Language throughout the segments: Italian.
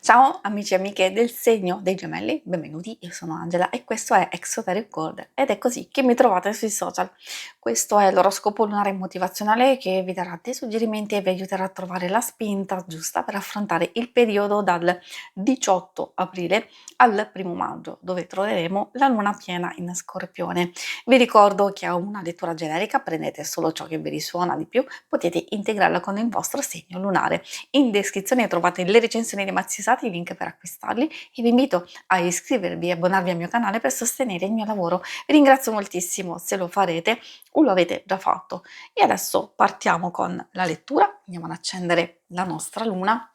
Ciao amici e amiche del segno dei gemelli, benvenuti, io sono Angela e questo è Exoteric World ed è così che mi trovate sui social. Questo è l'oroscopo lunare motivazionale che vi darà dei suggerimenti e vi aiuterà a trovare la spinta giusta per affrontare il periodo dal 18 aprile al 1 maggio, dove troveremo la luna piena in Scorpione. Vi ricordo che è una lettura generica, prendete solo ciò che vi risuona di più, potete integrarla con il vostro segno lunare. In descrizione trovate le recensioni dei mazzi usati, i link per acquistarli e vi invito a iscrivervi e abbonarvi al mio canale per sostenere il mio lavoro. Vi ringrazio moltissimo se lo farete o lo avete già fatto. E adesso partiamo con la lettura, andiamo ad accendere la nostra luna.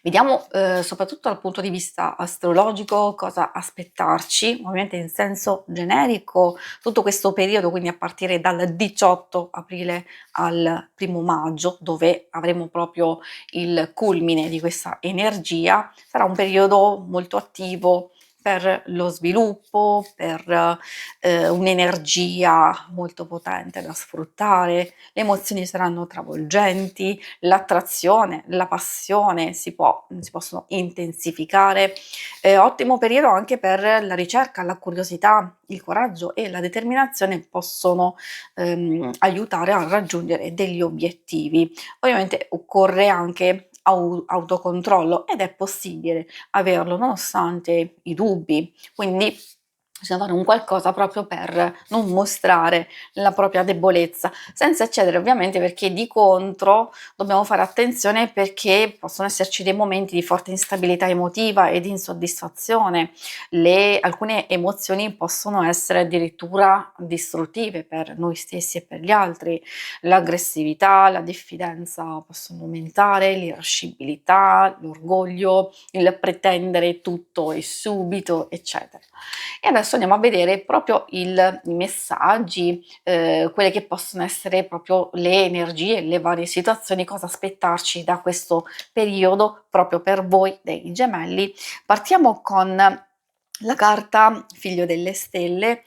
Vediamo soprattutto dal punto di vista astrologico cosa aspettarci, ovviamente in senso generico, tutto questo periodo, quindi a partire dal 18 aprile al 1 maggio, dove avremo proprio il culmine di questa energia, sarà un periodo molto attivo per lo sviluppo, per un'energia molto potente da sfruttare, le emozioni saranno travolgenti, l'attrazione, la passione si possono intensificare. Ottimo periodo anche per la ricerca, la curiosità, il coraggio e la determinazione possono aiutare a raggiungere degli obiettivi. Ovviamente occorre anche autocontrollo ed è possibile averlo nonostante i dubbi, quindi bisogna fare un qualcosa proprio per non mostrare la propria debolezza, senza eccedere ovviamente, perché di contro dobbiamo fare attenzione perché possono esserci dei momenti di forte instabilità emotiva e di insoddisfazione. Alcune emozioni possono essere addirittura distruttive per noi stessi e per gli altri. L'aggressività, la diffidenza possono aumentare, l'irascibilità, l'orgoglio, il pretendere tutto e subito, eccetera. E adesso andiamo a vedere proprio i messaggi, quelle che possono essere proprio le energie, le varie situazioni, cosa aspettarci da questo periodo proprio per voi dei gemelli. Partiamo con la carta Figlio delle Stelle.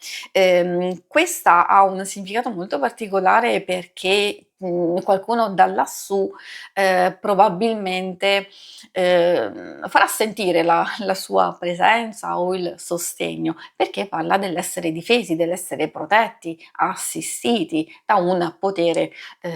Questa ha un significato molto particolare perché qualcuno da lassù probabilmente farà sentire la sua presenza o il sostegno, perché parla dell'essere difesi, dell'essere protetti, assistiti da un potere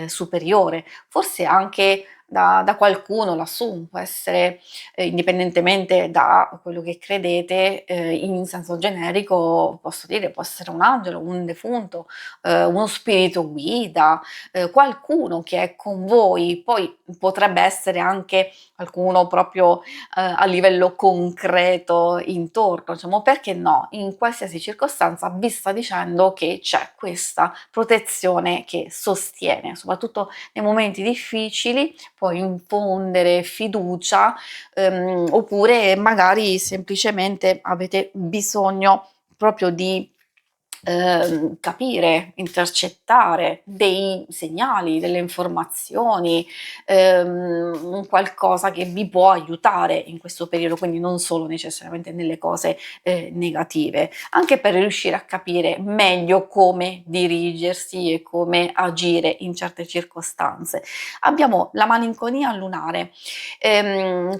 superiore, forse anche da qualcuno lassù, può essere indipendentemente da quello che credete, in senso generico posso dire, può essere un angelo, un defunto, uno spirito guida, qualcuno che è con voi, poi potrebbe essere anche qualcuno proprio a livello concreto intorno, diciamo, perché no, in qualsiasi circostanza vi sta dicendo che c'è questa protezione che sostiene, soprattutto nei momenti difficili, può infondere fiducia, oppure magari semplicemente avete bisogno proprio di capire, intercettare dei segnali, delle informazioni, un qualcosa che vi può aiutare in questo periodo, quindi non solo necessariamente nelle cose negative, anche per riuscire a capire meglio come dirigersi e come agire in certe circostanze. Abbiamo la malinconia lunare.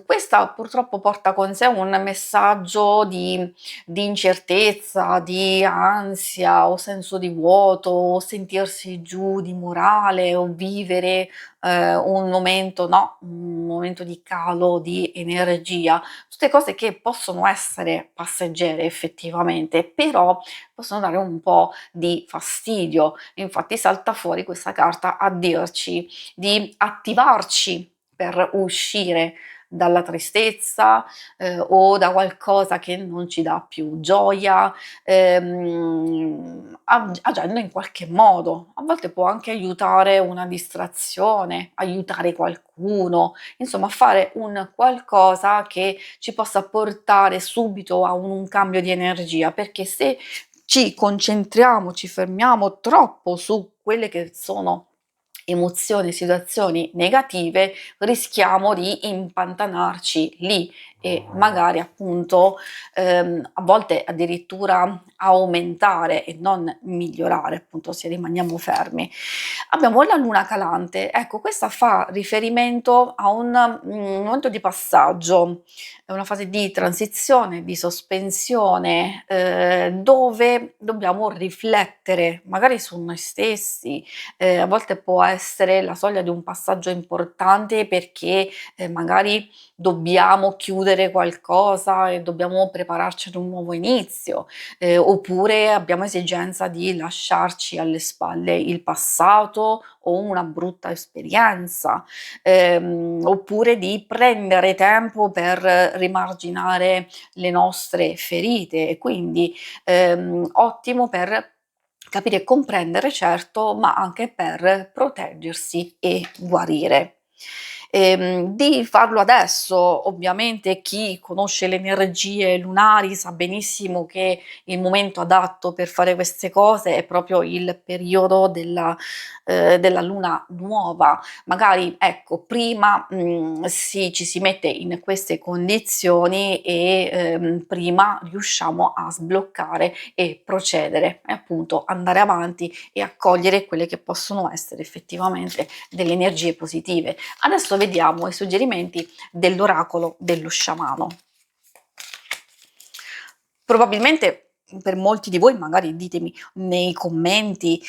Questa purtroppo porta con sé un messaggio di incertezza, di ansia o senso di vuoto o sentirsi giù di morale o vivere un momento, no, un momento di calo di energia, tutte cose che possono essere passeggere effettivamente, però possono dare un po' di fastidio. Infatti salta fuori questa carta a dirci di attivarci per uscire dalla tristezza, o da qualcosa che non ci dà più gioia, agendo in qualche modo. A volte può anche aiutare una distrazione, aiutare qualcuno, insomma fare un qualcosa che ci possa portare subito a un cambio di energia, perché se ci concentriamo, ci fermiamo troppo su quelle che sono emozioni, situazioni negative, rischiamo di impantanarci lì e magari appunto a volte addirittura aumentare e non migliorare, appunto se rimaniamo fermi. Abbiamo la luna calante, ecco questa fa riferimento a un momento di passaggio, è una fase di transizione, di sospensione, dove dobbiamo riflettere magari su noi stessi, a volte può essere la soglia di un passaggio importante perché, magari dobbiamo chiudere qualcosa e dobbiamo prepararci ad un nuovo inizio, oppure abbiamo esigenza di lasciarci alle spalle il passato o una brutta esperienza, oppure di prendere tempo per rimarginare le nostre ferite e quindi, ottimo per capire e comprendere certo, ma anche per proteggersi e guarire. Di farlo adesso, ovviamente chi conosce le energie lunari sa benissimo che il momento adatto per fare queste cose è proprio il periodo della luna nuova. Magari ecco, prima, ci si mette in queste condizioni e, prima riusciamo a sbloccare e procedere e appunto andare avanti e accogliere quelle che possono essere effettivamente delle energie positive. Adesso vediamo i suggerimenti dell'oracolo dello sciamano. Probabilmente per molti di voi, magari ditemi nei commenti,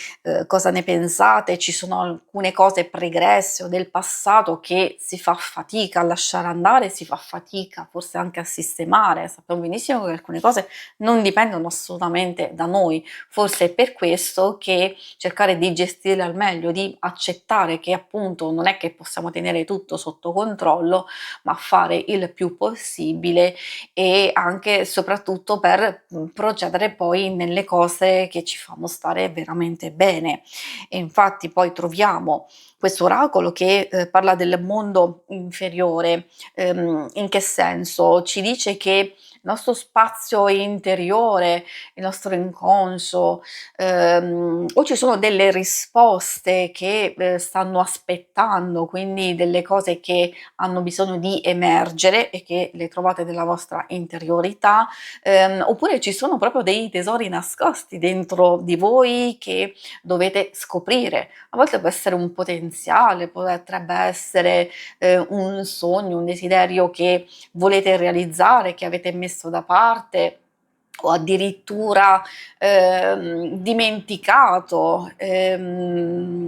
cosa ne pensate, ci sono alcune cose pregresse o del passato che si fa fatica a lasciare andare, si fa fatica forse anche a sistemare. Sappiamo benissimo che alcune cose non dipendono assolutamente da noi, forse è per questo che cercare di gestire al meglio, di accettare che appunto non è che possiamo tenere tutto sotto controllo, ma fare il più possibile e anche e soprattutto per, procedere poi nelle cose che ci fanno stare veramente bene. E infatti poi troviamo questo oracolo che, parla del mondo inferiore. In che senso? Ci dice che il nostro spazio interiore, il nostro inconscio, o ci sono delle risposte che, stanno aspettando, quindi delle cose che hanno bisogno di emergere e che le trovate nella vostra interiorità, oppure ci sono proprio dei tesori nascosti dentro di voi che dovete scoprire. A volte può essere un potenziale, potrebbe essere, un sogno, un desiderio che volete realizzare, che avete messo da parte o addirittura, dimenticato,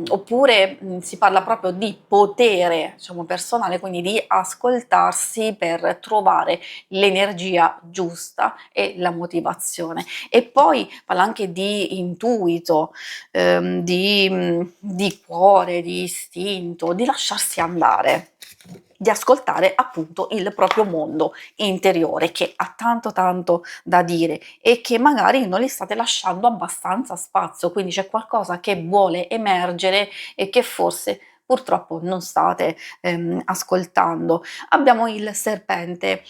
oppure, si parla proprio di potere, diciamo, personale, quindi di ascoltarsi per trovare l'energia giusta e la motivazione. E poi parla anche di intuito, di cuore, di istinto, di lasciarsi andare, di ascoltare appunto il proprio mondo interiore che ha tanto tanto da dire e che magari non gli state lasciando abbastanza spazio, quindi c'è qualcosa che vuole emergere e che forse purtroppo non state, ascoltando. Abbiamo il serpente,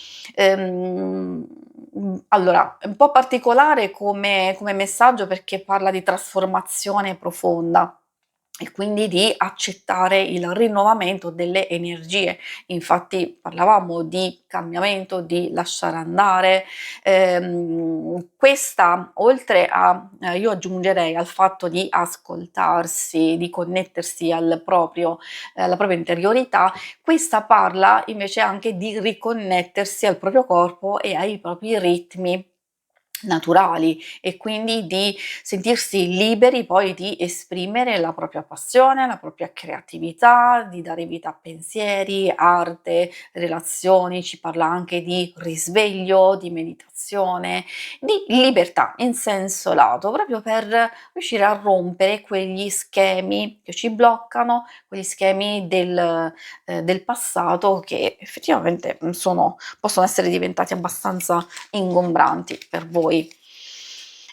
allora è un po' particolare come messaggio perché parla di trasformazione profonda e quindi di accettare il rinnovamento delle energie. Infatti parlavamo di cambiamento, di lasciare andare, questa oltre a io aggiungerei al fatto di ascoltarsi, di connettersi al proprio alla propria interiorità, questa parla invece anche di riconnettersi al proprio corpo e ai propri ritmi naturali e quindi di sentirsi liberi poi di esprimere la propria passione, la propria creatività, di dare vita a pensieri, arte, relazioni, ci parla anche di risveglio, di meditazione, di libertà in senso lato, proprio per riuscire a rompere quegli schemi che ci bloccano, quegli schemi del passato che effettivamente, possono essere diventati abbastanza ingombranti per voi.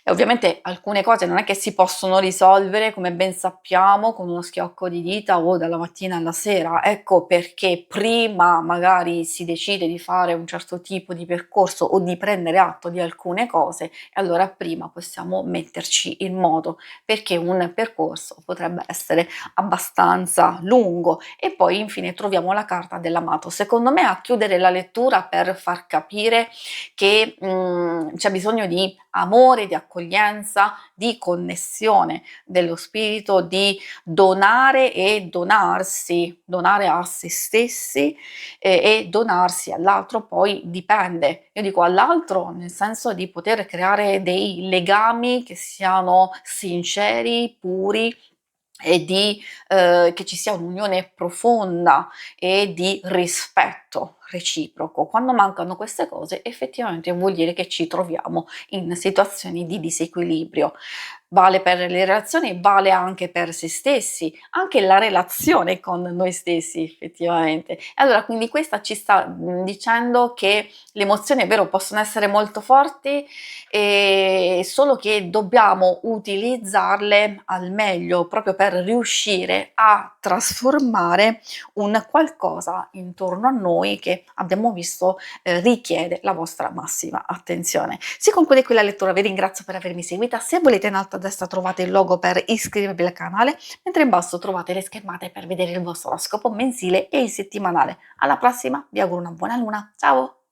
E ovviamente alcune cose non è che si possono risolvere, come ben sappiamo, con uno schiocco di dita o dalla mattina alla sera. Ecco perché prima magari si decide di fare un certo tipo di percorso o di prendere atto di alcune cose, e allora prima possiamo metterci in moto, perché un percorso potrebbe essere abbastanza lungo. E poi infine troviamo la carta dell'amato. Secondo me a chiudere la lettura per far capire che c'è bisogno di amore, di accoglienza, di connessione dello spirito, di donare e donarsi, donare a se stessi e donarsi all'altro poi dipende. Io dico all'altro nel senso di poter creare dei legami che siano sinceri, puri e di che ci sia un'unione profonda e di rispetto reciproco. Quando mancano queste cose effettivamente vuol dire che ci troviamo in situazioni di disequilibrio. Vale per le relazioni, vale anche per se stessi, anche la relazione con noi stessi effettivamente. E allora quindi questa ci sta, dicendo che le emozioni è vero possono essere molto forti, solo che dobbiamo utilizzarle al meglio proprio per riuscire a trasformare un qualcosa intorno a noi che abbiamo visto richiede la vostra massima attenzione. Si conclude qui la lettura, vi ringrazio per avermi seguita. Se volete in alto a destra trovate il logo per iscrivervi al canale, mentre in basso trovate le schermate per vedere il vostro oroscopo mensile e il settimanale. Alla prossima, vi auguro una buona luna, ciao!